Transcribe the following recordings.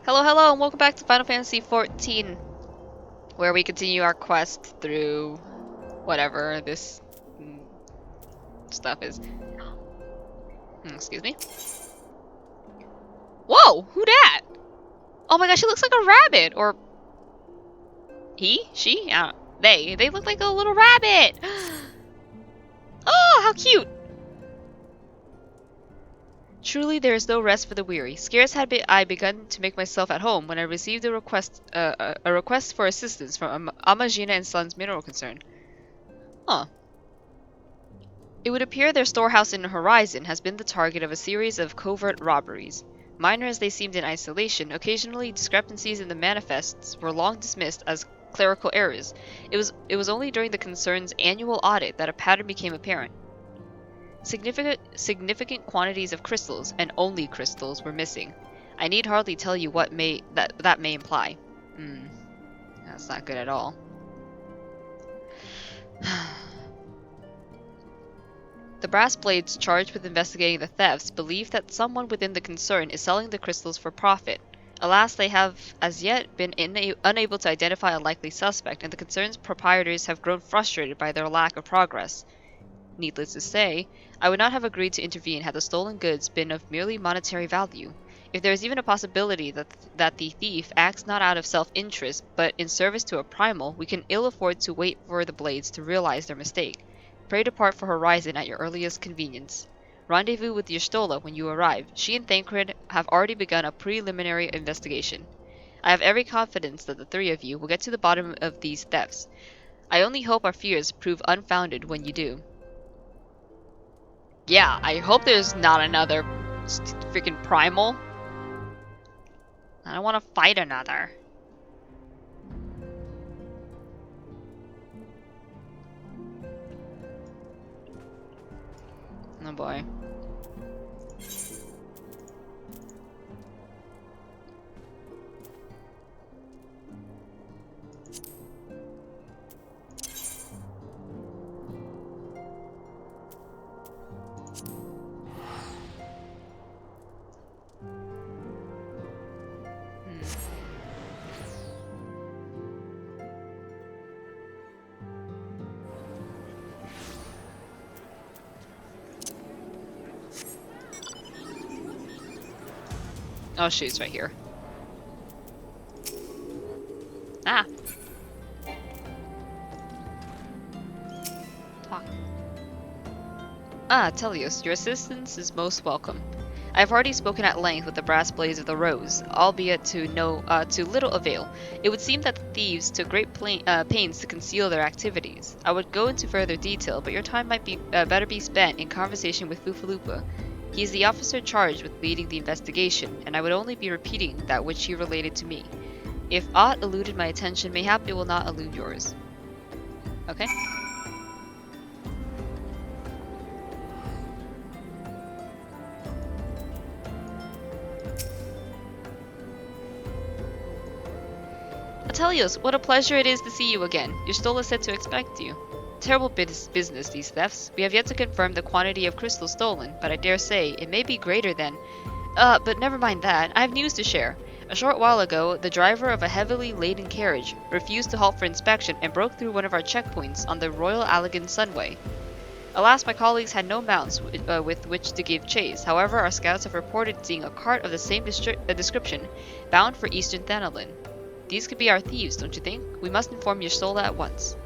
Hello, hello, and welcome back to Final Fantasy XIV, where we continue our quest through whatever this stuff is. Excuse me. Whoa, who dat? Oh my gosh, she looks like a rabbit, or he, she, they look like a little rabbit. Oh, how cute! Truly, there is no rest for the weary. Scarce had I begun to make myself at home when I received a request for assistance from Amajina and Sons Mineral Concern. Huh. It would appear their storehouse in the horizon has been the target of a series of covert robberies. Minor as they seemed in isolation, occasionally discrepancies in the manifests were long dismissed as clerical errors. It was only during the concern's annual audit that a pattern became apparent. Significant quantities of crystals, and only crystals, were missing. I need hardly tell you what that may imply. That's not good at all. The brass blades charged with investigating the thefts believe that someone within the concern is selling the crystals for profit. Alas, they have as yet been unable to identify a likely suspect, and the concern's proprietors have grown frustrated by their lack of progress. Needless to say, I would not have agreed to intervene had the stolen goods been of merely monetary value. If there is even a possibility that the thief acts not out of self-interest, but in service to a primal, we can ill afford to wait for the blades to realize their mistake. Pray depart for Horizon at your earliest convenience. Rendezvous with Y'shtola when you arrive. She and Thancred have already begun a preliminary investigation. I have every confidence that the three of you will get to the bottom of these thefts. I only hope our fears prove unfounded when you do. Yeah, I hope there's not another freaking primal. I don't want to fight another. Oh boy. Oh shoot, it's right here. Ah! Talk. Telios, your assistance is most welcome. I have already spoken at length with the brass blades of the Rose, albeit to little avail. It would seem that the thieves took great pains to conceal their activities. I would go into further detail, but your time might be better be spent in conversation with Fufalupa. He is the officer charged with leading the investigation, and I would only be repeating that which he related to me. If aught eluded my attention, mayhap it will not elude yours. Okay? Atelios, what a pleasure it is to see you again. Y'shtola said to expect you. Terrible business, these thefts. We have yet to confirm the quantity of crystal stolen, but I dare say it may be greater than... but never mind that. I have news to share. A short while ago, the driver of a heavily laden carriage refused to halt for inspection and broke through one of our checkpoints on the Royal Allegan Sunway. Alas, my colleagues had no mounts with which to give chase. However, our scouts have reported seeing a cart of the same description bound for eastern Thanalin. These could be our thieves, don't you think? We must inform Y'shtola at once.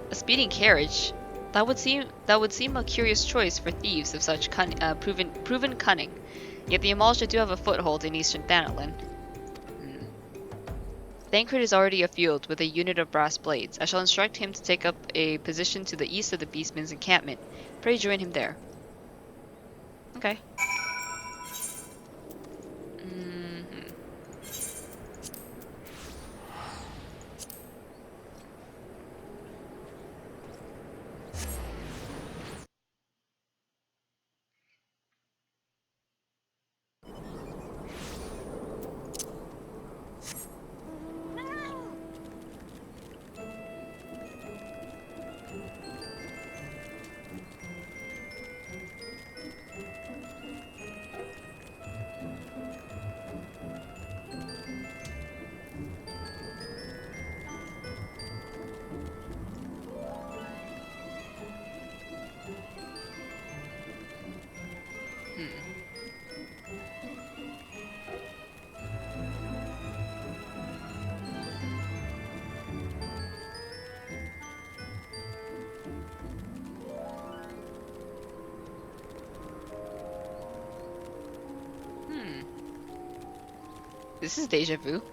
A speeding carriage? That would seem a curious choice for thieves of such proven cunning. Yet the Amalja do have a foothold in eastern Thanalin. Thancred is already afield with a unit of brass blades. I shall instruct him to take up a position to the east of the Beastman's encampment. Pray join him there. Okay. This is deja vu.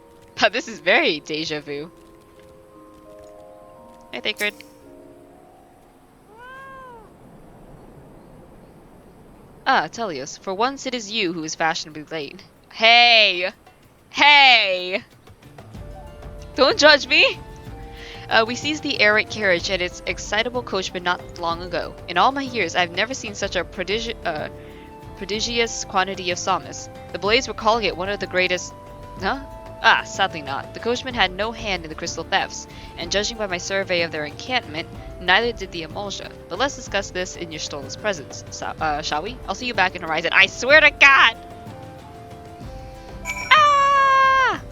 This is very deja vu. Hey, Thancred. Ah, Tellius, for once it is you who is fashionably late. Hey! Hey! Don't judge me! We seized the air raid carriage and its excitable coachman not long ago. In all my years, I've never seen such a prodigious quantity of psalmists. The Blades were calling it one of the greatest... Huh? Ah, sadly not. The coachman had no hand in the crystal thefts, and judging by my survey of their encampment, neither did the Emulsia. But let's discuss this in your Stolas' presence, shall we? I'll see you back in Horizon. I swear to God! Ah!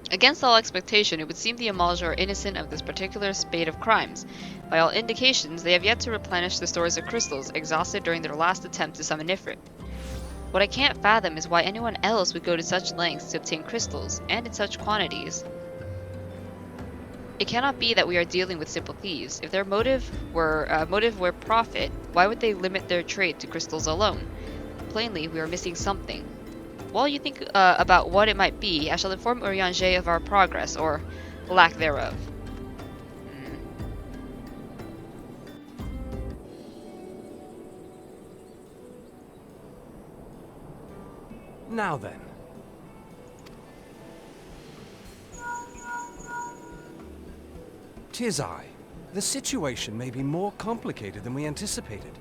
Against all expectation, it would seem the Amalja are innocent of this particular spate of crimes. By all indications, they have yet to replenish the stores of crystals exhausted during their last attempt to summon Ifrit. What I can't fathom is why anyone else would go to such lengths to obtain crystals, and in such quantities. It cannot be that we are dealing with simple thieves. If their motive were profit, why would they limit their trade to crystals alone? Plainly, we are missing something. While you think about what it might be, I shall inform Urianger of our progress, or lack thereof. Now then. Tis I. The situation may be more complicated than we anticipated.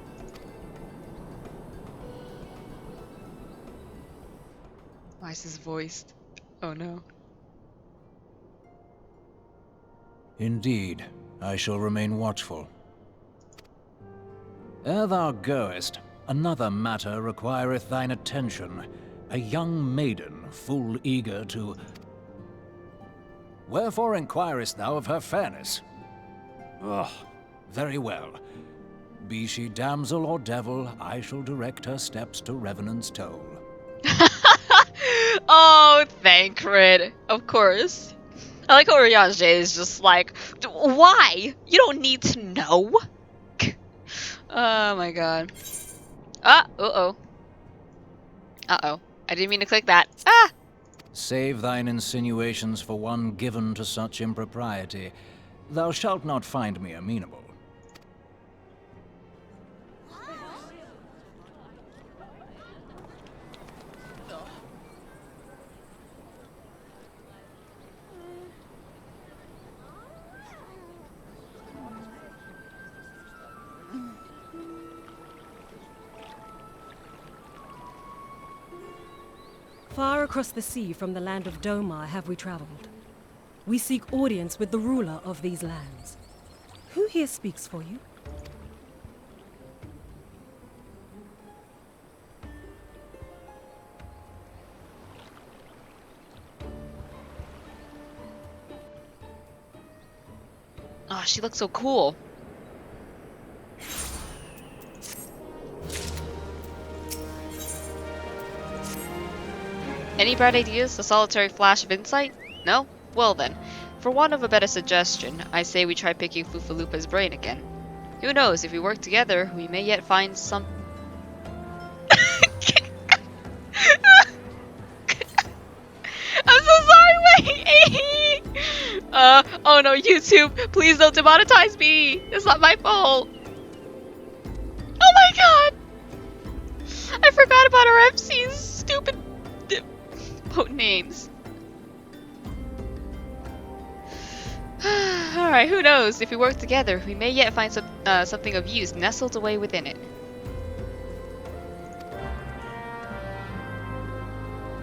Why is this voiced? Oh no. Indeed, I shall remain watchful. Ere thou goest, another matter requireth thine attention. A young maiden, full eager to... Wherefore inquirest thou of her fairness? Oh, very well. Be she damsel or devil, I shall direct her steps to Revenant's Toll. Oh, Thancred. Of course. I like how Urianger is just like, why? You don't need to know. Oh my god. Ah, uh-oh. Uh-oh. I didn't mean to click that. Ah! Save thine insinuations for one given to such impropriety. Thou shalt not find me amenable. Far across the sea from the land of Domar have we traveled. We seek audience with the ruler of these lands. Who here speaks for you? Oh, she looks so cool. Any bright ideas? A solitary flash of insight? No? Well then, for want of a better suggestion, I say we try picking Fufalupa's brain again. Who knows, if we work together, we may yet find some... I'm so sorry, wait! Oh no, YouTube, please don't demonetize me! It's not my fault! Oh my god! I forgot about our MC's stupid... names. Alright, who knows? If we work together, we may yet find something of use nestled away within it.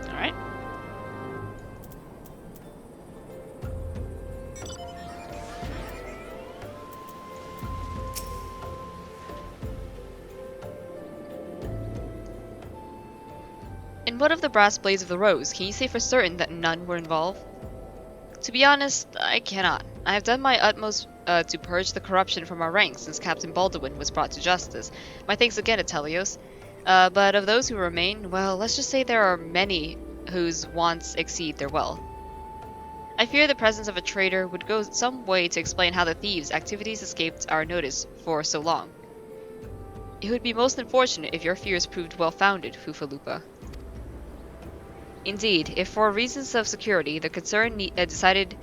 Alright. what of the brass blades of the Rose? Can you say for certain that none were involved? To be honest, I cannot. I have done my utmost to purge the corruption from our ranks since Captain Baldwin was brought to justice. My thanks again, Atelios. But of those who remain, well, let's just say there are many whose wants exceed their wealth. I fear the presence of a traitor would go some way to explain how the thieves' activities escaped our notice for so long. It would be most unfortunate if your fears proved well-founded, Fufalupa. Indeed, if for reasons of security the concern decided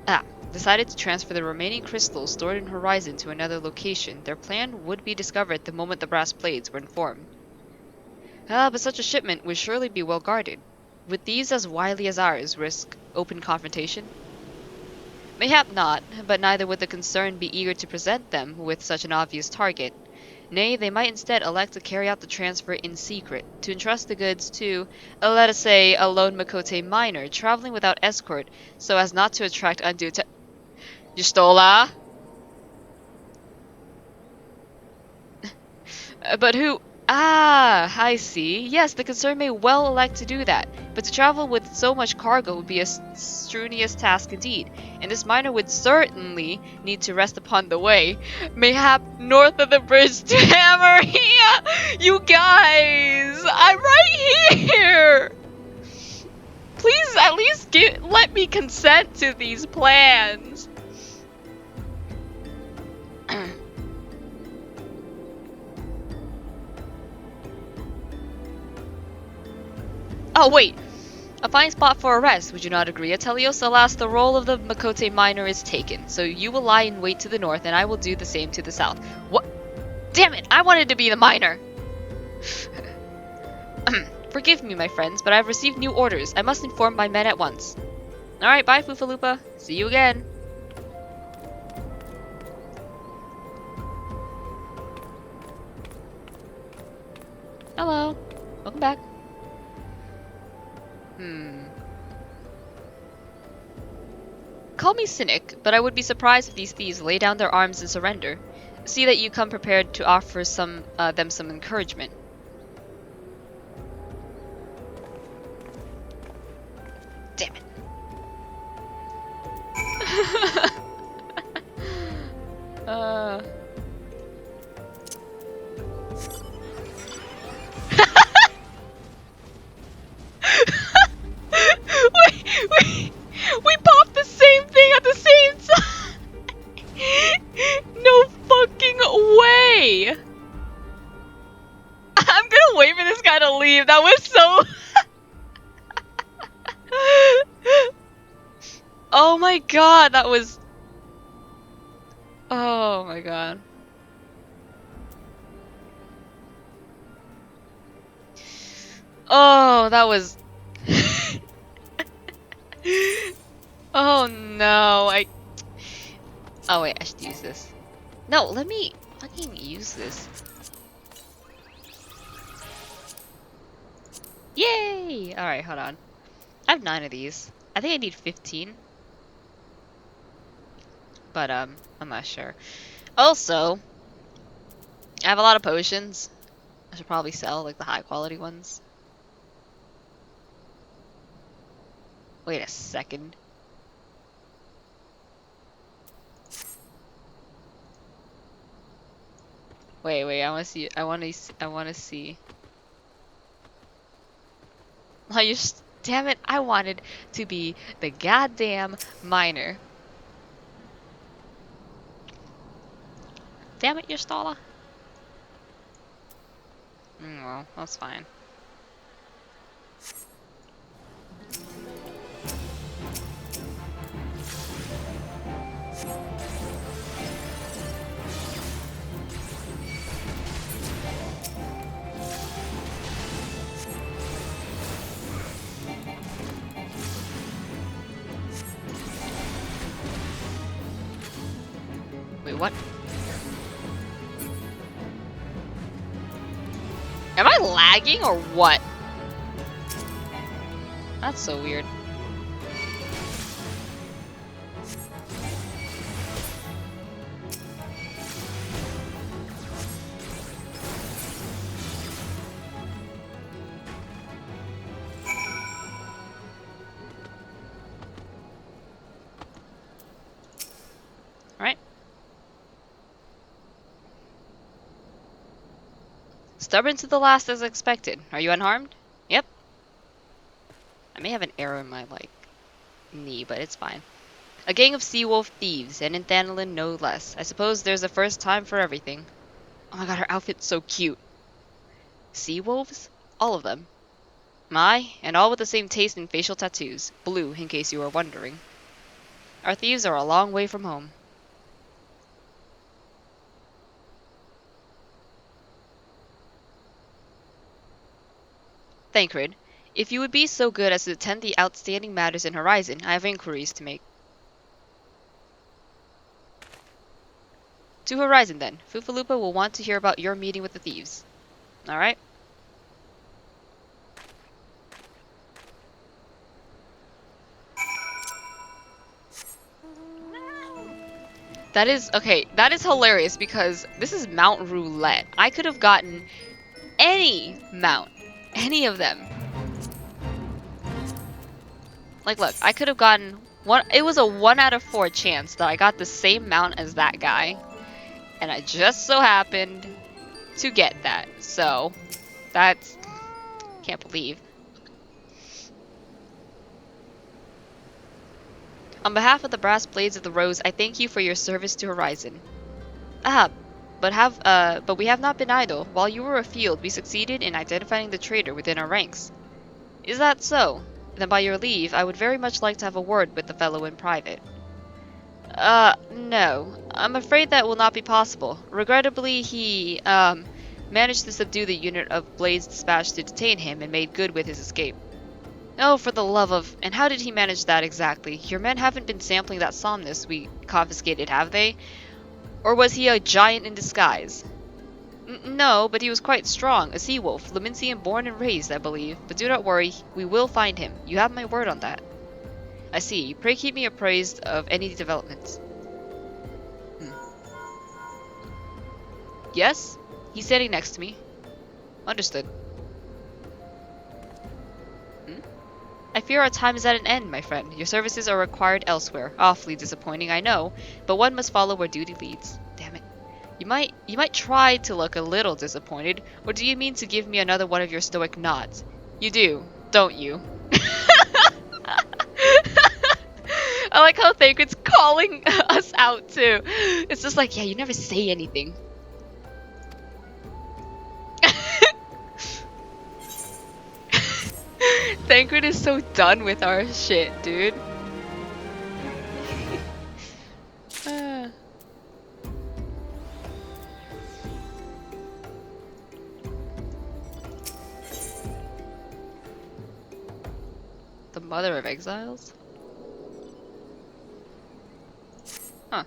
to transfer the remaining crystals stored in Horizon to another location, their plan would be discovered the moment the brass blades were informed. But such a shipment would surely be well guarded. Would thieves as wily as ours risk open confrontation? Mayhap not, but neither would the concern be eager to present them with such an obvious target. Nay, they might instead elect to carry out the transfer in secret, to entrust the goods to, let us say, a lone Makote miner traveling without escort, so as not to attract undue Yustola? But who? Ah, I see. Yes, the concern may well elect to do that, but to travel with so much cargo would be a strenuous task indeed, and this miner would certainly need to rest upon the way, mayhap north of the bridge to Hammeria. You guys, I'm right here. Please at least let me consent to these plans. Oh, wait. A fine spot for a rest, would you not agree, Atelios? Alas, the role of the Makote miner is taken, so you will lie in wait to the north, and I will do the same to the south. What? Damn it! I wanted to be the miner! Forgive me, my friends, but I've received new orders. I must inform my men at once. Alright, bye, Fufalupa. See you again. Hello. Welcome back. Call me cynic, but I would be surprised if these thieves lay down their arms and surrender. See that you come prepared to offer them some encouragement. Damn it. We popped the same thing at the same time! No fucking way! I'm gonna wait for this guy to leave. That was so... Oh my god, that was... Oh my god. Oh, that was... Oh no, Oh wait, I should use this. No, let me fucking use this. Yay! Alright, hold on. I have 9 of these. I think I need 15. But, I'm not sure. Also, I have a lot of potions. I should probably sell, like, the high quality ones. Wait a second. Wait, I wanna see, I wanna see. Oh, damn it, I wanted to be the goddamn miner. Damn it, Yustola. Well, that's fine. Wait, what? Am I lagging or what? That's so weird. Stubborn to the last as expected. Are you unharmed? Yep. I may have an arrow in my, like, knee, but it's fine. A gang of sea wolf thieves, and in Thanalin no less. I suppose there's a first time for everything. Oh my god, her outfit's so cute. Sea wolves? All of them. My, and all with the same taste in facial tattoos. Blue, in case you were wondering. Our thieves are a long way from home. Thancred, if you would be so good as to attend the outstanding matters in Horizon, I have inquiries to make. To Horizon, then. Fufalupa will want to hear about your meeting with the thieves. Alright? That is, okay, that is hilarious because this is Mount Roulette. I could have gotten any mount. Any of them. Like, look, I could have gotten one. It was a 1 out of 4 chance that I got the same mount as that guy. And I just so happened to get that. So, that's... Can't believe. On behalf of the Brass Blades of the Rose, I thank you for your service to Horizon. But we have not been idle. While you were afield, we succeeded in identifying the traitor within our ranks. Is that so? Then by your leave, I would very much like to have a word with the fellow in private. No. I'm afraid that will not be possible. Regrettably, he, managed to subdue the unit of Blades dispatched to detain him and made good with his escape. Oh, for the love of... And how did he manage that exactly? Your men haven't been sampling that somnus we confiscated, have they? Or was he a giant in disguise? No, but he was quite strong, a sea wolf, Laminsian born and raised, I believe. But do not worry, we will find him. You have my word on that. I see. Pray keep me appraised of any developments. Yes? He's standing next to me. Understood. I fear our time is at an end, my friend. Your services are required elsewhere. Awfully disappointing, I know, but one must follow where duty leads. Damn it. You might try to look a little disappointed, or do you mean to give me another one of your stoic nods? You do, don't you? I like how Thancred's calling us out too. It's just like, yeah, you never say anything. Thancred is so done with our shit, dude. The Mother of Exiles? Huh.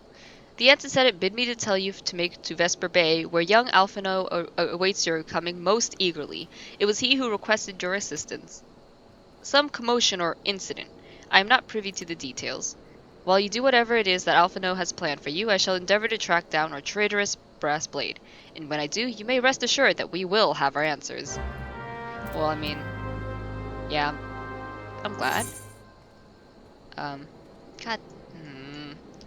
The answer said it bid me to tell you to make to Vesper Bay, where young Alphino awaits your coming most eagerly. It was he who requested your assistance. Some commotion or incident. I am not privy to the details. While you do whatever it is that Alphino has planned for you, I shall endeavor to track down our traitorous Brass Blade. And when I do, you may rest assured that we will have our answers. Well, I mean... yeah. I'm glad. God...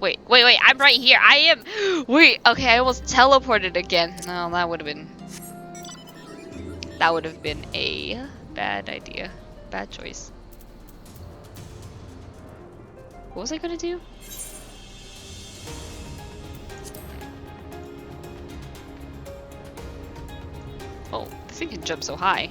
Wait, I'm right here. I am... Wait, okay, I almost teleported again. No, that would have been... That would have been a bad idea. Bad choice. What was I gonna do? Oh, this thing can jump so high.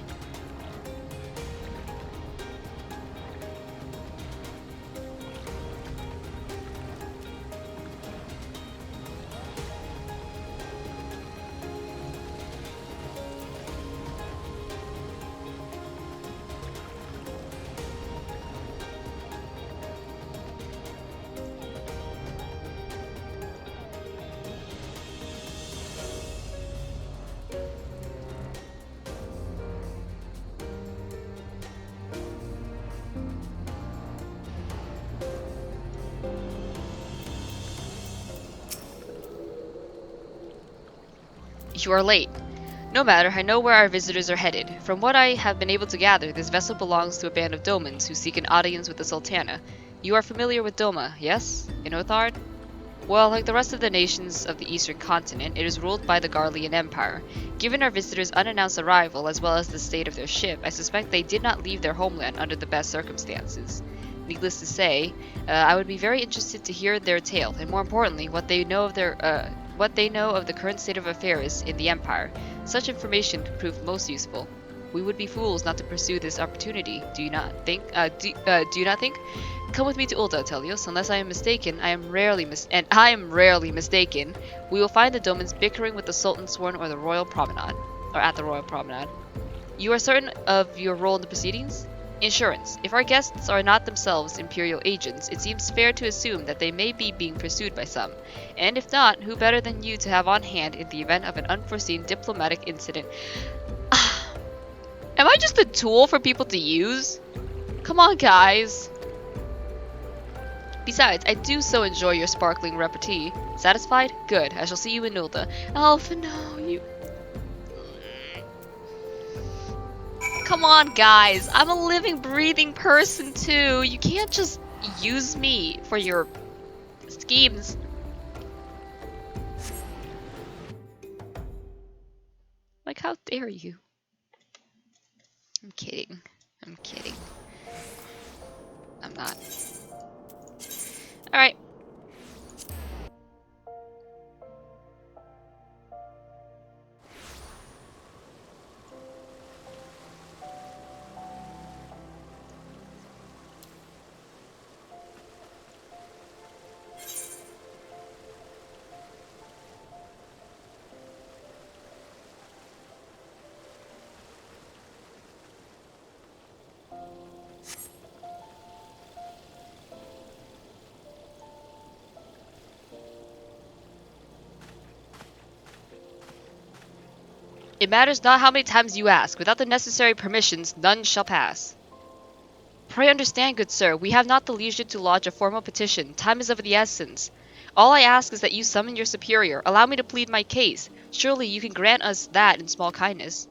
You are late. No matter, I know where our visitors are headed. From what I have been able to gather, this vessel belongs to a band of Domans who seek an audience with the Sultana. You are familiar with Doma, yes? In Othard? Well, like the rest of the nations of the eastern continent, it is ruled by the Garlean Empire. Given our visitors' unannounced arrival, as well as the state of their ship, I suspect they did not leave their homeland under the best circumstances. Needless to say, I would be very interested to hear their tale, and more importantly, what they know of the current state of affairs in the Empire. Such information could prove most useful. We would be fools not to pursue this opportunity. Do you not think? Do you not think? Come with me to Ulda, Telios. Unless I am mistaken, I am rarely mistaken. We will find the Domans bickering with the Sultan's Sworn or the Royal Promenade, or at the Royal Promenade. You are certain of your role in the proceedings? Insurance. If our guests are not themselves Imperial agents, it seems fair to assume that they may be being pursued by some. And if not, who better than you to have on hand in the event of an unforeseen diplomatic incident? Am I just a tool for people to use? Come on, guys. Besides, I do so enjoy your sparkling repartee. Satisfied? Good. I shall see you in Nulda. Alpha, no, you... Come on, guys. I'm a living, breathing person, too. You can't just use me for your schemes. Like, how dare you? I'm kidding. I'm kidding. I'm not. Alright. It matters not how many times you ask. Without the necessary permissions, none shall pass. Pray understand, good sir, we have not the leisure to lodge a formal petition. Time is of the essence. All I ask is that you summon your superior. Allow me to plead my case. Surely you can grant us that in small kindness.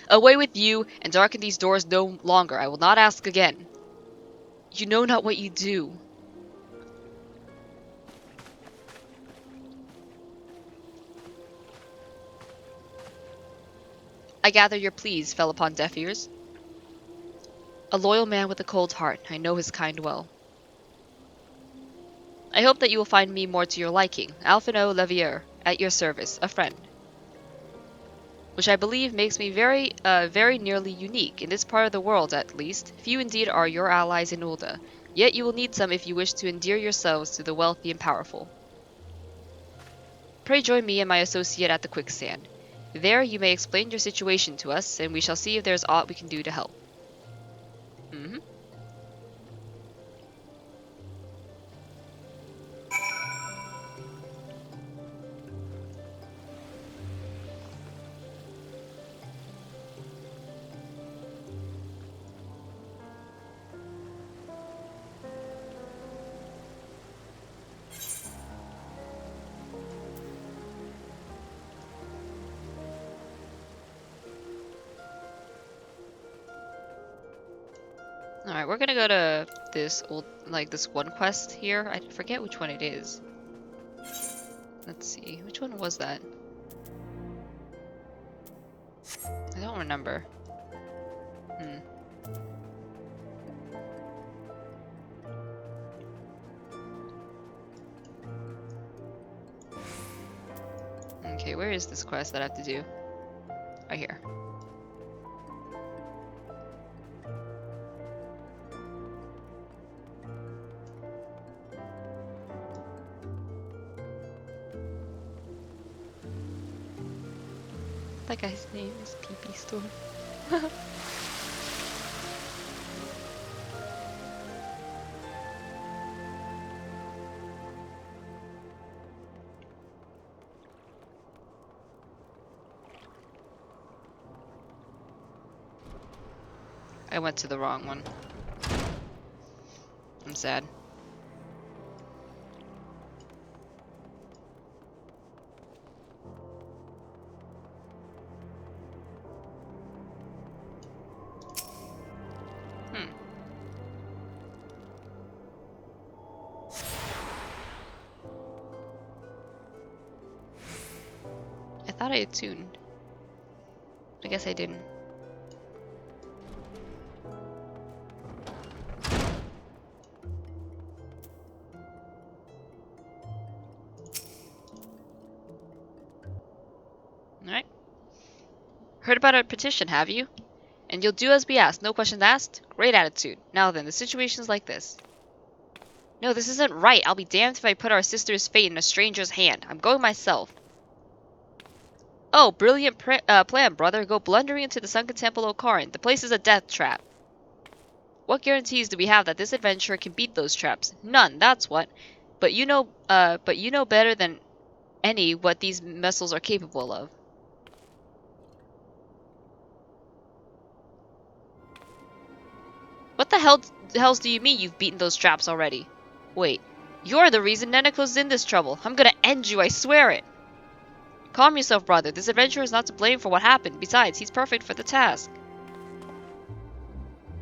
Away with you, and darken these doors no longer. I will not ask again. You know not what you do. I gather your pleas fell upon deaf ears. A loyal man with a cold heart. I know his kind well. I hope that you will find me more to your liking. Alphino Levier, at your service, a friend. Which I believe makes me very nearly unique, in this part of the world at least. Few indeed are your allies in Ulda, yet you will need some if you wish to endear yourselves to the wealthy and powerful. Pray join me and my associate at the quicksand. There you may explain your situation to us, and we shall see if there is aught we can do to help. Alright, we're gonna go to this this one quest here. I forget which one it is. Let's see, which one was that? I don't remember. Okay, where is this quest that I have to do? Right here. That guy's name is PP Storm. I went to the wrong one. I'm sad. thought I attuned. I guess I didn't. Alright. Heard about our petition, have you? And you'll do as we asked, no questions asked? Great attitude. Now then, the situation's like this. No, this isn't right. I'll be damned if I put our sister's fate in a stranger's hand. I'm going myself. Oh, brilliant plan, brother. Go blundering into the sunken temple of Karin. The place is a death trap. What guarantees do we have that this adventurer can beat those traps? None, that's what. But you know better than any what these missiles are capable of. What the hells do you mean you've beaten those traps already? Wait, you're the reason Neneko's in this trouble. I'm gonna end you, I swear it. Calm yourself, brother. This adventurer is not to blame for what happened. Besides, he's perfect for the task.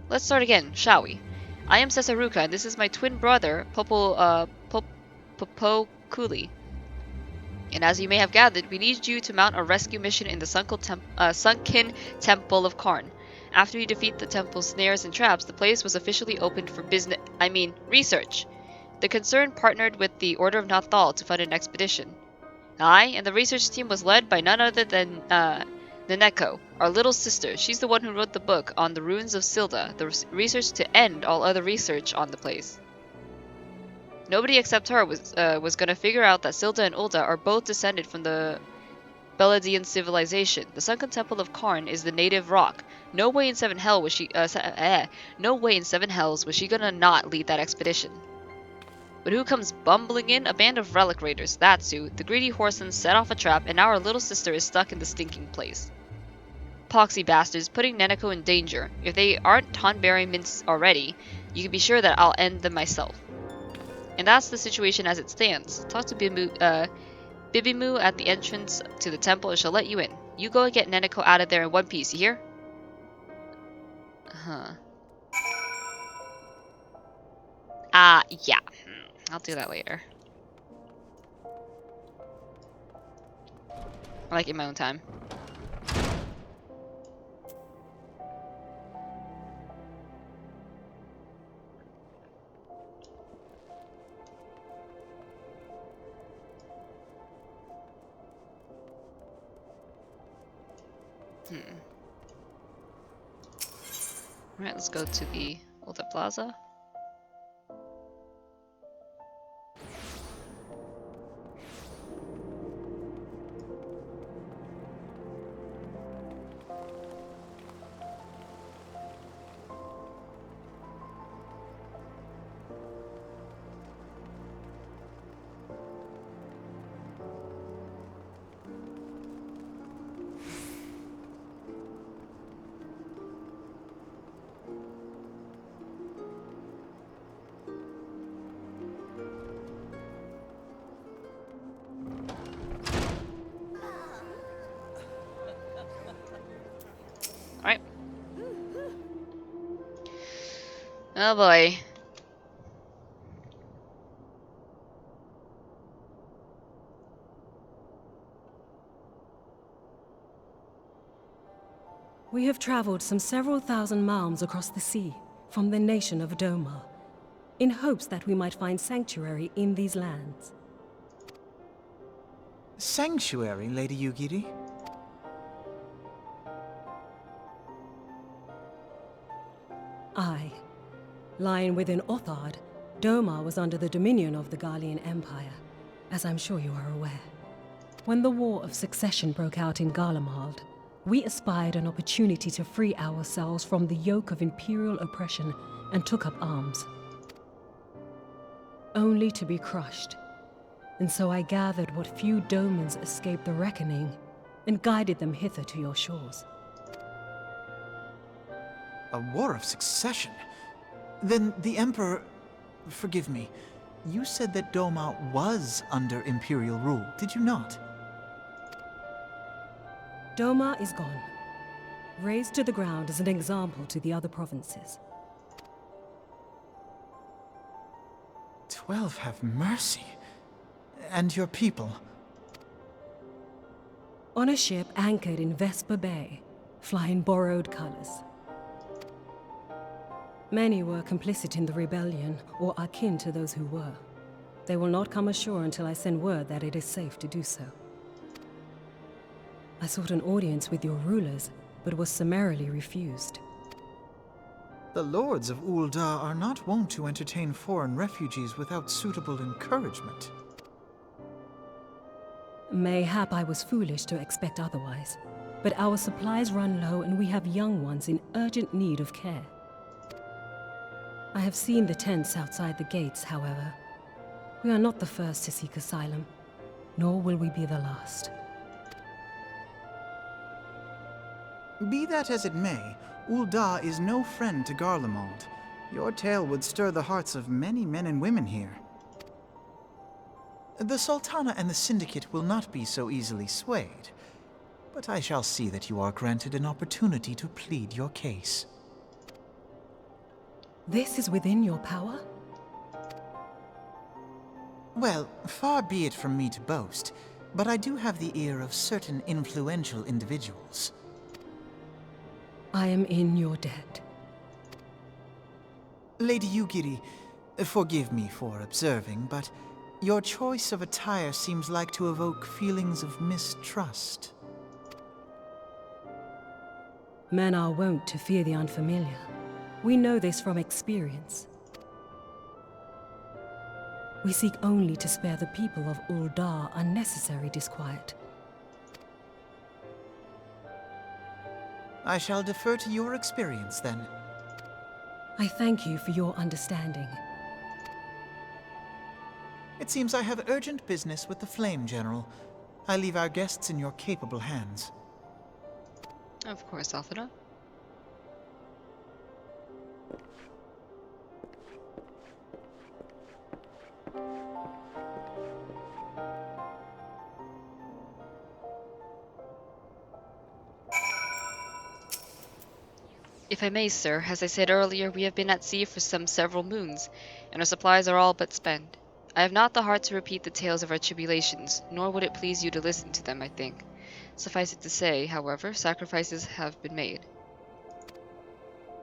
Let's start again, shall we? I am Cesaruka, and this is my twin brother, Popokuli. And as you may have gathered, we need you to mount a rescue mission in the sunken Temple of Karn. After you defeat the temple's snares and traps, the place was officially opened for research. The concern partnered with the Order of Nathal to fund an expedition. And the research team was led by none other than Neneko, our little sister. She's the one who wrote the book on the ruins of Silda, the research to end all other research on the place. Nobody except her was going to figure out that Silda and Ulda are both descended from the Beladian civilization. The sunken temple of Karn is the native rock. No way in seven hells was she gonna not lead that expedition. But who comes bumbling in? A band of relic raiders, that's who. The greedy Horsens set off a trap, and now our little sister is stuck in the stinking place. Poxy bastards, putting Neneko in danger. If they aren't Tonberry mints already, you can be sure that I'll end them myself. And that's the situation as it stands. Talk to Bibimu at the entrance to the temple and she'll let you in. You go and get Neneko out of there in one piece, you hear? Yeah. I'll do that later. I like it in my own time. Alright, let's go to the Ulta Plaza. Alright. Oh boy. We have traveled some several thousand miles across the sea from the nation of Doma, in hopes that we might find sanctuary in these lands. Sanctuary, Lady Yugiri? Aye. Lying within Othard, Doma was under the dominion of the Garlean Empire, as I'm sure you are aware. When the War of Succession broke out in Garlemald, we espied an opportunity to free ourselves from the yoke of imperial oppression and took up arms. Only to be crushed. And so I gathered what few Domans escaped the reckoning and guided them hither to your shores. A war of succession? Then the Emperor... Forgive me. You said that Doma was under Imperial rule, did you not? Doma is gone. Razed to the ground as an example to the other provinces. 12 have mercy. And your people? On a ship anchored in Vesper Bay, flying borrowed colors. Many were complicit in the rebellion, or akin to those who were. They will not come ashore until I send word that it is safe to do so. I sought an audience with your rulers, but was summarily refused. The lords of Ul'dah are not wont to entertain foreign refugees without suitable encouragement. Mayhap I was foolish to expect otherwise, but our supplies run low and we have young ones in urgent need of care. I have seen the tents outside the gates, however. We are not the first to seek asylum, nor will we be the last. Be that as it may, Ul'dah is no friend to Garlemald. Your tale would stir the hearts of many men and women here. The Sultana and the Syndicate will not be so easily swayed, but I shall see that you are granted an opportunity to plead your case. This is within your power? Well, far be it from me to boast, but I do have the ear of certain influential individuals. I am in your debt. Lady Yugiri, forgive me for observing, but your choice of attire seems like to evoke feelings of mistrust. Men are wont to fear the unfamiliar. We know this from experience. We seek only to spare the people of Ul'dah unnecessary disquiet. I shall defer to your experience, then. I thank you for your understanding. It seems I have urgent business with the Flame General. I leave our guests in your capable hands. Of course, Alphina. If I may, sir, as I said earlier, we have been at sea for several moons, and our supplies are all but spent. I have not the heart to repeat the tales of our tribulations, nor would it please you to listen to them, I think. Suffice it to say, however, sacrifices have been made.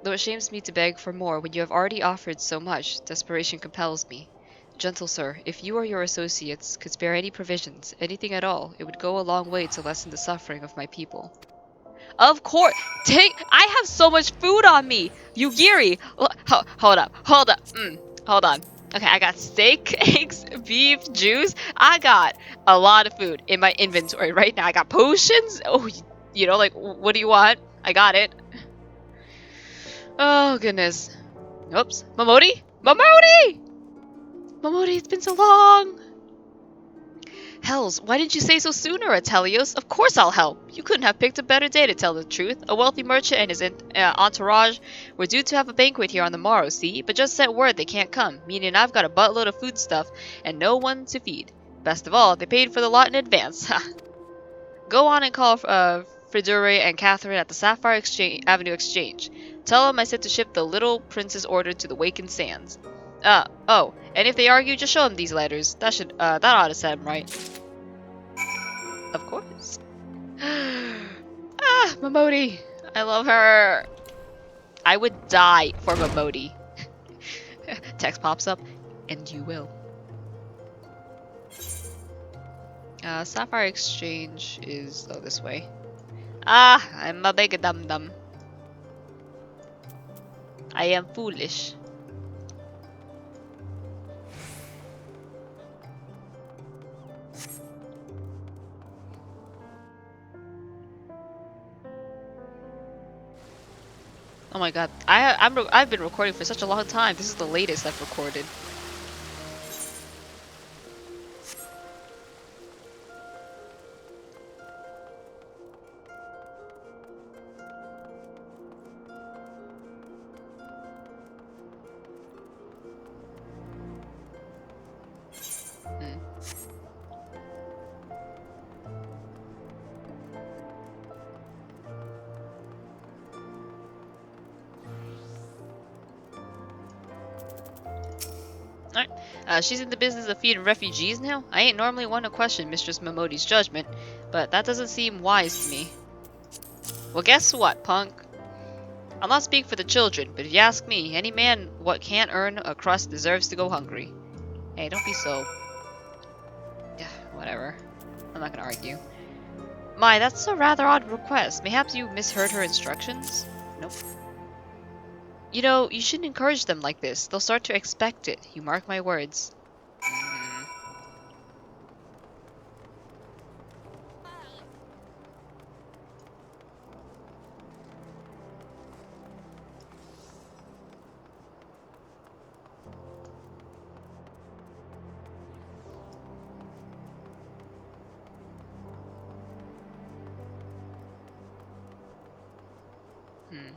Though it shames me to beg for more when you have already offered so much, desperation compels me. Gentle sir, if you or your associates could spare any provisions, anything at all, it would go a long way to lessen the suffering of my people. Of course. I have so much food on me. Yugiri. Hold up. Hold on. Okay, I got steak, eggs, beef, juice. I got a lot of food in my inventory right now. I got potions. Oh, like, what do you want? I got it. Oh, goodness. Oops. Momodi? Momodi! Momodi, it's been so long. Hells, why didn't you say so sooner, Atelios? Of course I'll help. You couldn't have picked a better day to tell the truth. A wealthy merchant and his entourage were due to have a banquet here on the morrow, see? But just sent word they can't come, meaning I've got a buttload of foodstuff and no one to feed. Best of all, they paid for the lot in advance. Go on and call Fridure and Catherine at the Sapphire Avenue Exchange. Tell them I said to ship the little prince's order to the Wakened Sands. Oh, and if they argue, just show them these letters. That ought to set them right. Of course. Momodi. I love her. I would die for Momodi. Text pops up, and you will. Sapphire Exchange is this way. I'm a big dum-dum. I am foolish. Oh my god, I've been recording for such a long time. This is the latest I've recorded. She's in the business of feeding refugees now? I ain't normally one to question Mistress Momodi's judgment, but that doesn't seem wise to me. Well, guess what, punk? I'll not speak for the children, but if you ask me, any man what can't earn a crust deserves to go hungry. Hey, don't be so... Yeah, whatever. I'm not gonna argue. My, that's a rather odd request. Mayhaps you misheard her instructions? Nope. You know, you shouldn't encourage them like this. They'll start to expect it. You mark my words. Hmm.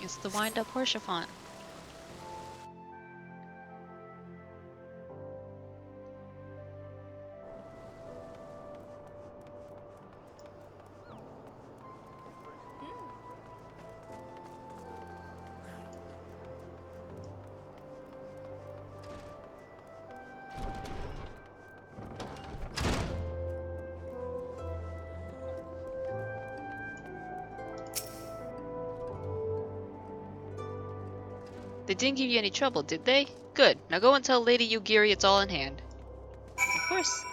It's the wind-up Porsche font. They didn't give you any trouble, did they? Good. Now go and tell Lady Yugiri it's all in hand. Of course.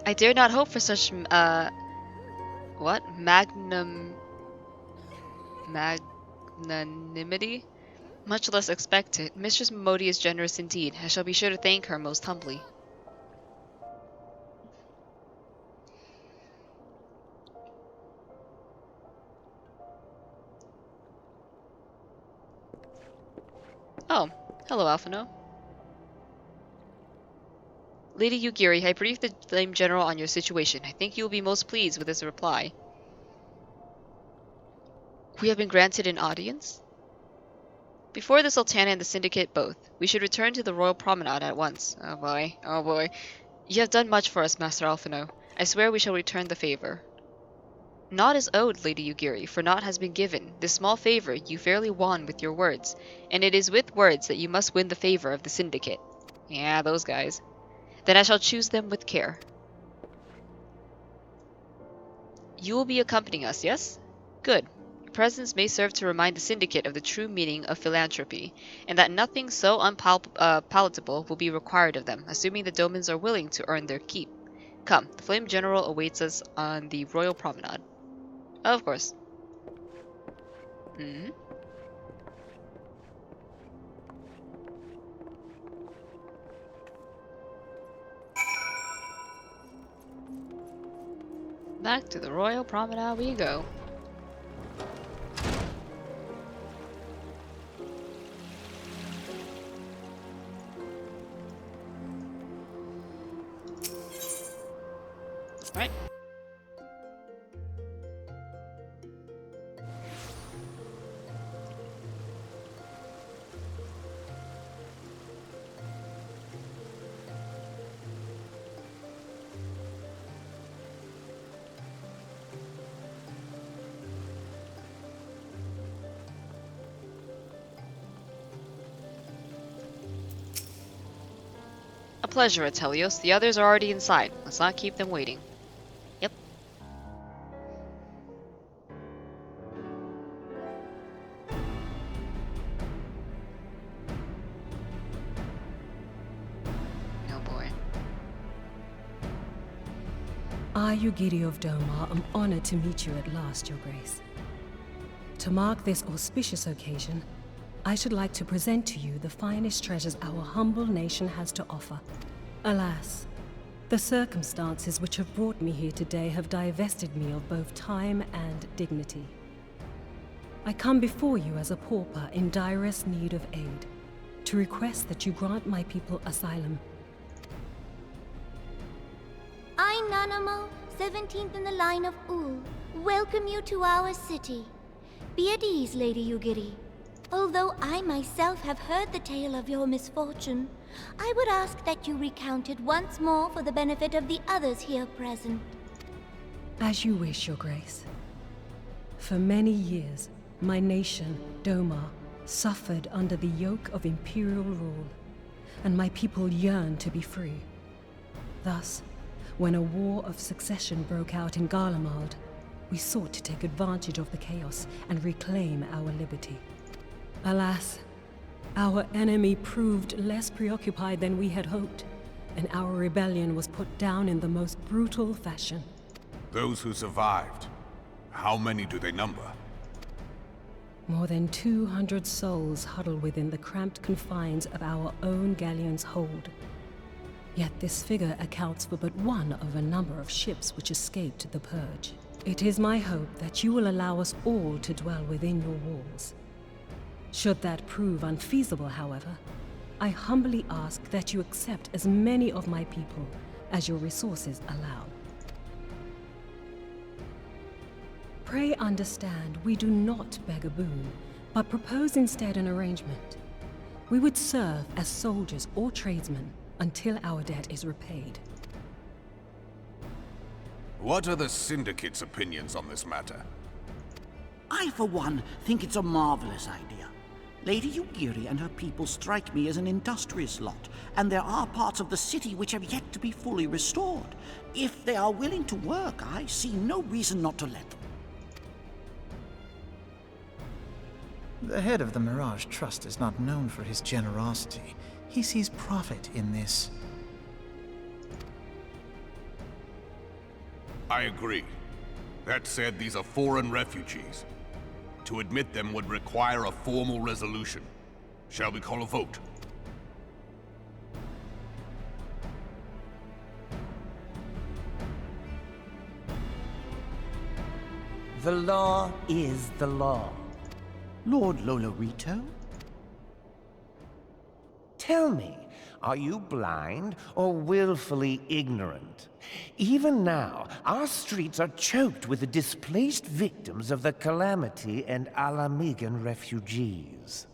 I dare not hope for such, what? Magnanimity? Much less expect it. Mistress Momodi is generous indeed. I shall be sure to thank her most humbly. Oh, hello, Alphino. Lady Yugiri, I briefed the Flame General on your situation. I think you will be most pleased with his reply. We have been granted an audience? Before the Sultana and the Syndicate both. We should return to the Royal Promenade at once. Oh boy, oh boy. You have done much for us, Master Alphino. I swear we shall return the favor. Naught is owed, Lady Yugiri, for naught has been given. This small favor you fairly won with your words, and it is with words that you must win the favor of the Syndicate. Yeah, those guys. Then I shall choose them with care. You will be accompanying us, yes? Good. Your presence may serve to remind the Syndicate of the true meaning of philanthropy, and that nothing so unpalatable will be required of them, assuming the Domans are willing to earn their keep. Come, the Flame General awaits us on the Royal Promenade. Of course. Hmm. Back to the Royal Promenade we go. Right. A pleasure, Atelios. The others are already inside. Let's not keep them waiting. Yep. Oh boy. I, Yugiri of Doma, am honored to meet you at last, Your Grace. To mark this auspicious occasion, I should like to present to you the finest treasures our humble nation has to offer. Alas, the circumstances which have brought me here today have divested me of both time and dignity. I come before you as a pauper in direst need of aid. to request that you grant my people asylum. I, Nanamo, 17th in the line of Ul, welcome you to our city. Be at ease, Lady Yugiri. Although I myself have heard the tale of your misfortune, I would ask that you recount it once more for the benefit of the others here present. As you wish, Your Grace. For many years, my nation, Doma, suffered under the yoke of imperial rule, and my people yearned to be free. Thus, when a war of succession broke out in Garlemald, we sought to take advantage of the chaos and reclaim our liberty. Alas, our enemy proved less preoccupied than we had hoped, and our rebellion was put down in the most brutal fashion. Those who survived, how many do they number? More than 200 souls huddle within the cramped confines of our own galleon's hold. Yet this figure accounts for but one of a number of ships which escaped the purge. It is my hope that you will allow us all to dwell within your walls. Should that prove unfeasible, however, I humbly ask that you accept as many of my people as your resources allow. Pray understand, we do not beg a boon, but propose instead an arrangement. We would serve as soldiers or tradesmen until our debt is repaid. What are the Syndicate's opinions on this matter? I, for one, think it's a marvelous idea. Lady Yugiri and her people strike me as an industrious lot, and there are parts of the city which have yet to be fully restored. If they are willing to work, I see no reason not to let them. The head of the Mirage Trust is not known for his generosity. He sees profit in this. I agree. That said, these are foreign refugees. To admit them would require a formal resolution. Shall we call a vote? The law is the law. Lord Lolorito? Tell me, are you blind or willfully ignorant? Even now, our streets are choked with the displaced victims of the Calamity and Alamigan refugees.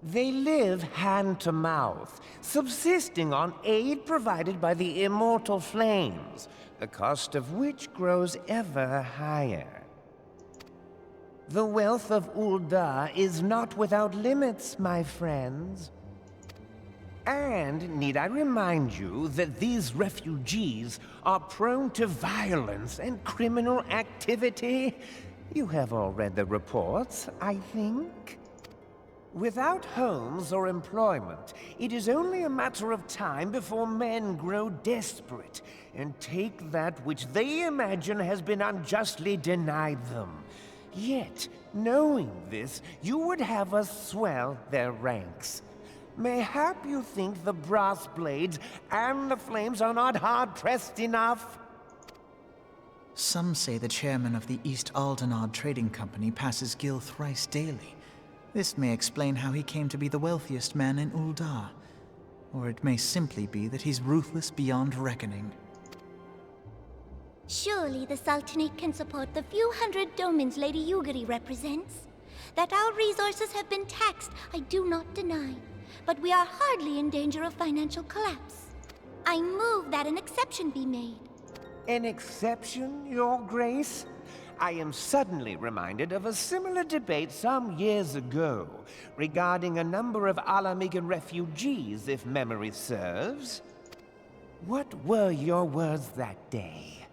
They live hand to mouth, subsisting on aid provided by the immortal flames, the cost of which grows ever higher. The wealth of Ul'dah is not without limits, my friends. And need I remind you that these refugees are prone to violence and criminal activity? You have all read the reports, I think. Without homes or employment, it is only a matter of time before men grow desperate and take that which they imagine has been unjustly denied them. Yet, knowing this, you would have us swell their ranks. Mayhap you think the brass blades and the flames are not hard-pressed enough? Some say the chairman of the East Aldenard Trading Company passes Gil thrice daily. This may explain how he came to be the wealthiest man in Ul'dah. Or it may simply be that he's ruthless beyond reckoning. Surely the Sultanate can support the few hundred domins Lady Yugiri represents. That our resources have been taxed, I do not deny. But we are hardly in danger of financial collapse. I move that an exception be made. An exception, Your Grace? I am suddenly reminded of a similar debate some years ago regarding a number of Alamigan refugees, if memory serves. What were your words that day?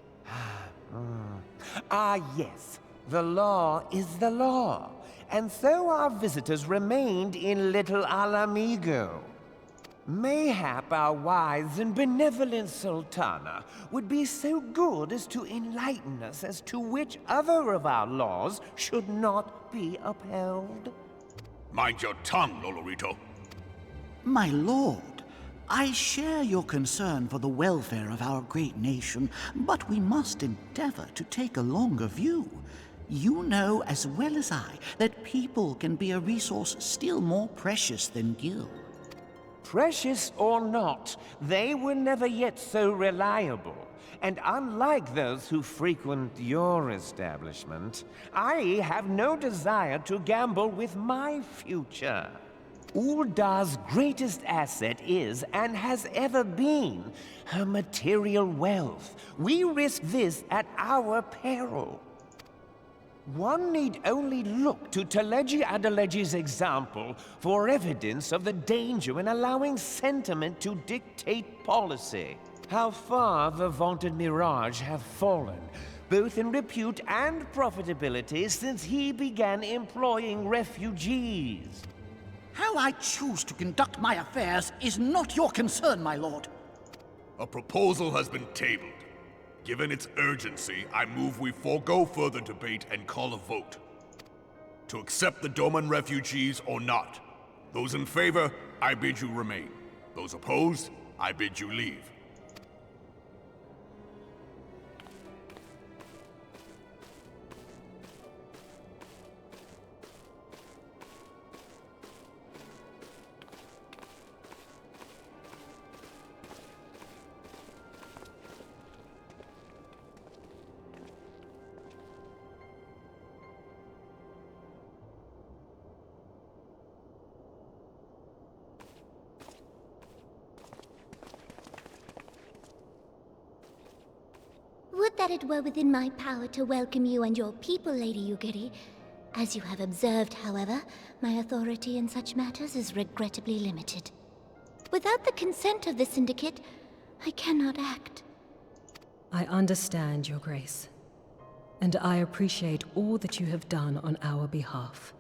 Yes. The law is the law. And so our visitors remained in Little Alamigo. Mayhap our wise and benevolent Sultana would be so good as to enlighten us as to which other of our laws should not be upheld. Mind your tongue, Lolorito. My lord, I share your concern for the welfare of our great nation, but we must endeavor to take a longer view. You know as well as I that people can be a resource still more precious than Gil. Precious or not, they were never yet so reliable. And unlike those who frequent your establishment, I have no desire to gamble with my future. Uldar's greatest asset is, and has ever been, her material wealth. We risk this at our peril. One need only look to Teleji Adeleji's example for evidence of the danger in allowing sentiment to dictate policy. How far the vaunted Mirage have fallen, both in repute and profitability, since he began employing refugees. How I choose to conduct my affairs is not your concern, my lord. A proposal has been tabled. Given its urgency, I move we forego further debate and call a vote. To accept the Doman refugees or not. Those in favor, I bid you remain. Those opposed, I bid you leave. Would that it were within my power to welcome you and your people, Lady Yugiri. As you have observed, however, my authority in such matters is regrettably limited. Without the consent of the Syndicate, I cannot act. I understand, Your Grace. And I appreciate all that you have done on our behalf.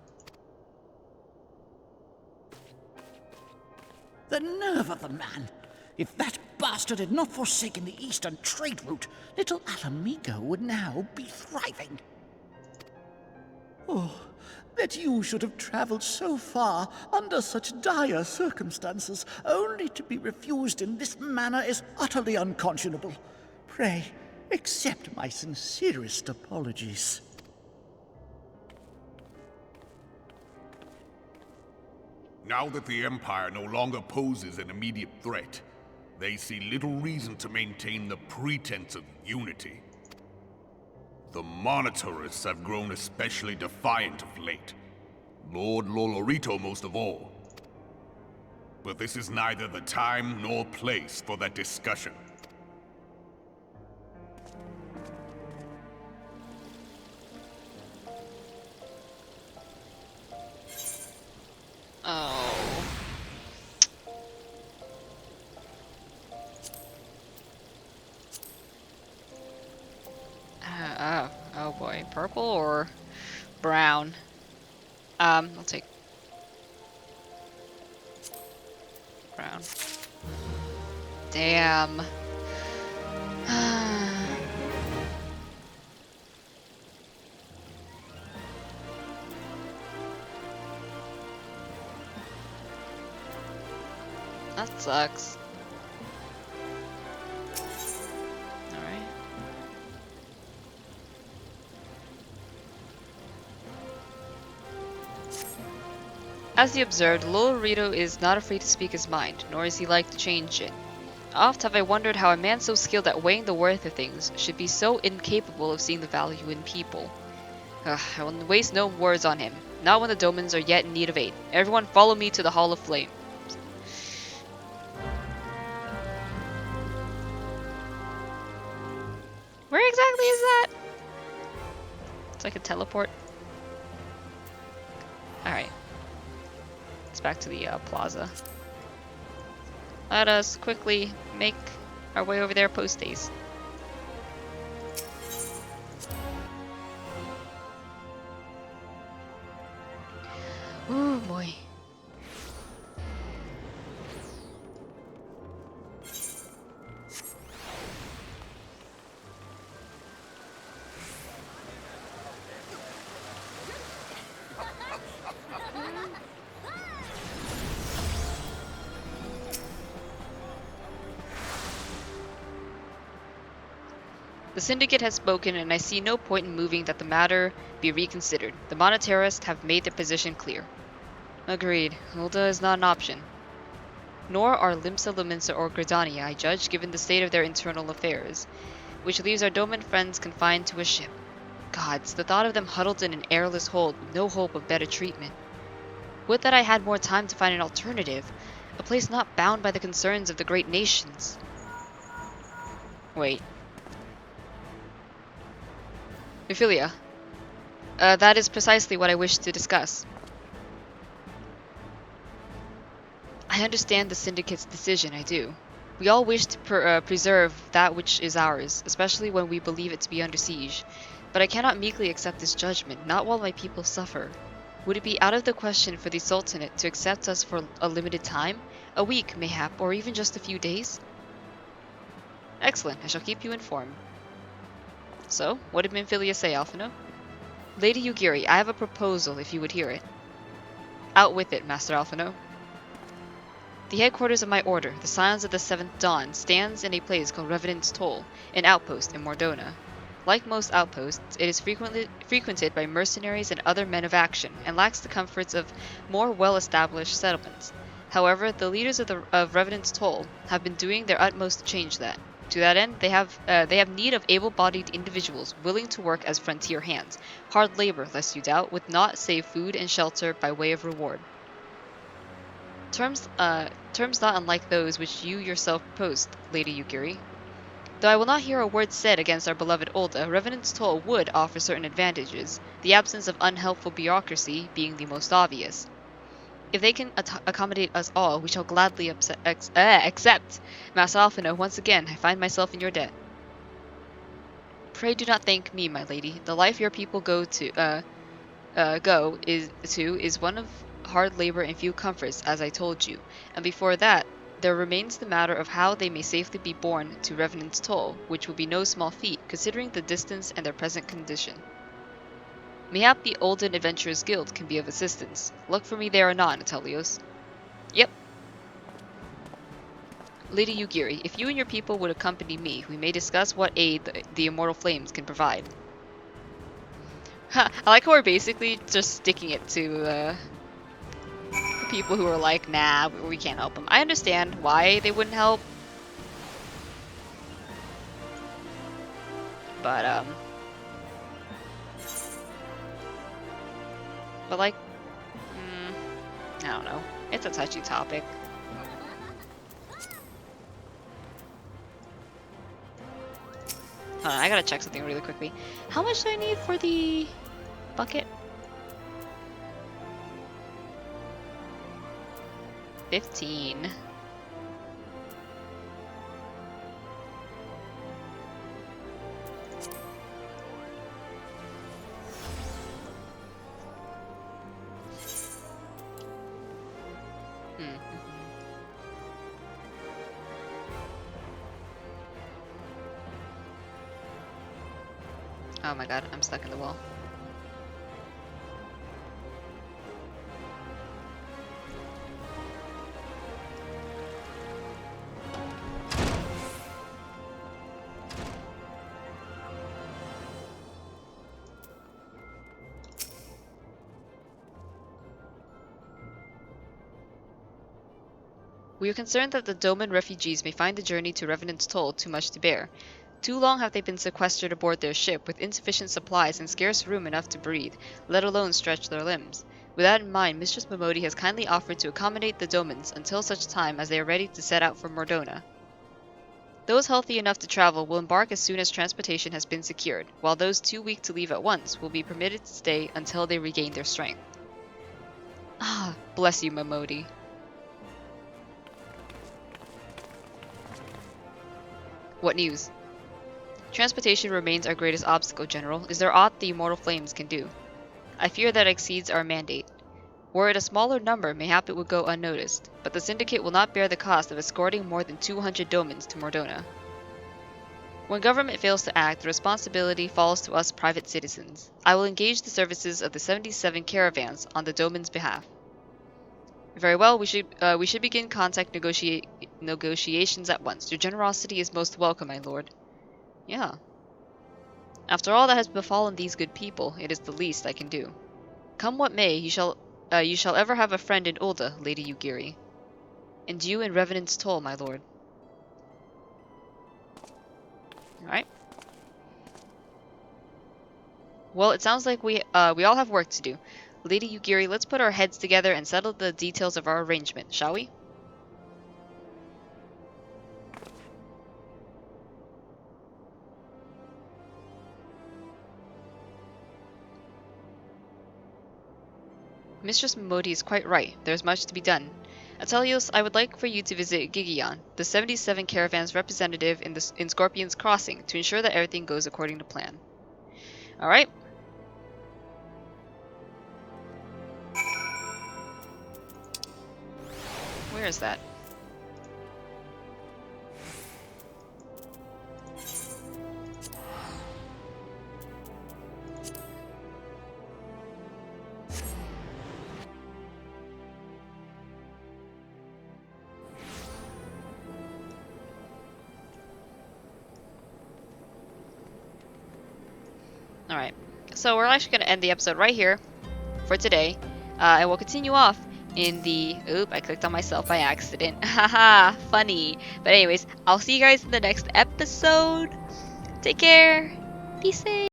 The nerve of the man! If that bastard had not forsaken the eastern trade route, little Alamigo would now be thriving. Oh, that you should have traveled so far under such dire circumstances, only to be refused in this manner is utterly unconscionable. Pray, accept my sincerest apologies. Now that the Empire no longer poses an immediate threat, they see little reason to maintain the pretense of unity. The Monitorists have grown especially defiant of late. Lord Lolorito most of all. But this is neither the time nor place for that discussion. Oh. Oh boy. Purple or brown? I'll take brown. Damn. That sucks. Alright. As he observed, Lolorito is not afraid to speak his mind, nor is he like to change it. Oft have I wondered how a man so skilled at weighing the worth of things should be so incapable of seeing the value in people. I will waste no words on him, not when the Domans are yet in need of aid. Everyone follow me to the Hall of Flame. Where exactly is that? It's like a teleport. Alright. It's back to the plaza. Let us quickly make our way over there post haste. Ooh boy. The Syndicate has spoken, and I see no point in moving that the matter be reconsidered. The monetarists have made their position clear. Agreed. Ulda is not an option. Nor are Limsa, Luminsa, or Gridania, I judge, given the state of their internal affairs, which leaves our Doman friends confined to a ship. Gods, the thought of them huddled in an airless hold with no hope of better treatment. Would that I had more time to find an alternative, a place not bound by the concerns of the great nations. Wait. Ophelia. That is precisely what I wish to discuss. I understand the Syndicate's decision, I do. We all wish to preserve that which is ours, especially when we believe it to be under siege. But I cannot meekly accept this judgment, not while my people suffer. Would it be out of the question for the Sultanate to accept us for a limited time? A week, mayhap, or even just a few days? Excellent, I shall keep you informed. So, what did Minfilia say, Alphino? Lady Yugiri, I have a proposal, if you would hear it. Out with it, Master Alphino. The headquarters of my order, the Scions of the Seventh Dawn, stands in a place called Revenant's Toll, an outpost in Mordona. Like most outposts, it is frequented by mercenaries and other men of action, and lacks the comforts of more well-established settlements. However, the leaders of Revenant's Toll have been doing their utmost to change that. To that end, they have need of able-bodied individuals willing to work as frontier hands, hard labor, lest you doubt, with naught save food and shelter by way of reward. Terms not unlike those which you yourself proposed, Lady Yugiri. Though I will not hear a word said against our beloved Ulda, Revenant's Toll would offer certain advantages, the absence of unhelpful bureaucracy being the most obvious. If they can accommodate us all, we shall gladly accept. Master Alphino, once again, I find myself in your debt. Pray do not thank me, my lady. The life your people is one of hard labor and few comforts, as I told you, and before that, there remains the matter of how they may safely be borne to Revenant's Toll, which will be no small feat, considering the distance and their present condition. Mayhap the Olden Adventurers Guild can be of assistance. Look for me there anon, Atelios. Yep. Lady Yugiri, if you and your people would accompany me, we may discuss what aid the Immortal Flames can provide. I like how we're basically just sticking it to people who are like, nah, we can't help them. I understand why they wouldn't help. But like, I don't know. It's a touchy topic. Hold on, I gotta check something really quickly. How much do I need for the bucket? 15. Oh my god, I'm stuck in the wall. We are concerned that the Doman refugees may find the journey to Revenant's Toll too much to bear. Too long have they been sequestered aboard their ship, with insufficient supplies and scarce room enough to breathe, let alone stretch their limbs. With that in mind, Mistress Momodi has kindly offered to accommodate the Domans until such time as they are ready to set out for Mordona. Those healthy enough to travel will embark as soon as transportation has been secured, while those too weak to leave at once will be permitted to stay until they regain their strength. Ah, bless you, Momodi. What news? Transportation remains our greatest obstacle, General. Is there aught the Immortal Flames can do? I fear that exceeds our mandate. Were it a smaller number, mayhap it would go unnoticed, but the Syndicate will not bear the cost of escorting more than 200 Domans to Mordona. When government fails to act, the responsibility falls to us private citizens. I will engage the services of the 77 caravans on the Doman's behalf. Very well, we should begin contact negotiations at once. Your generosity is most welcome, my lord. Yeah. After all that has befallen these good people, it is the least I can do. Come what may, you shall ever have a friend in Ulda, Lady Yugiri. And you in Revenant's Toll, my lord. Alright. Well, it sounds like we all have work to do. Lady Yugiri, let's put our heads together and settle the details of our arrangement, shall we? Mistress Momodi is quite right. There's much to be done. Atelios, I would like for you to visit Gigion, the 77 Caravan's representative in Scorpion's Crossing, to ensure that everything goes according to plan. Alright. Where is that? Alright, so we're actually going to end the episode right here for today. And we'll continue off in the... Oop, I clicked on myself by accident. Haha, funny. But anyways, I'll see you guys in the next episode. Take care. Be safe.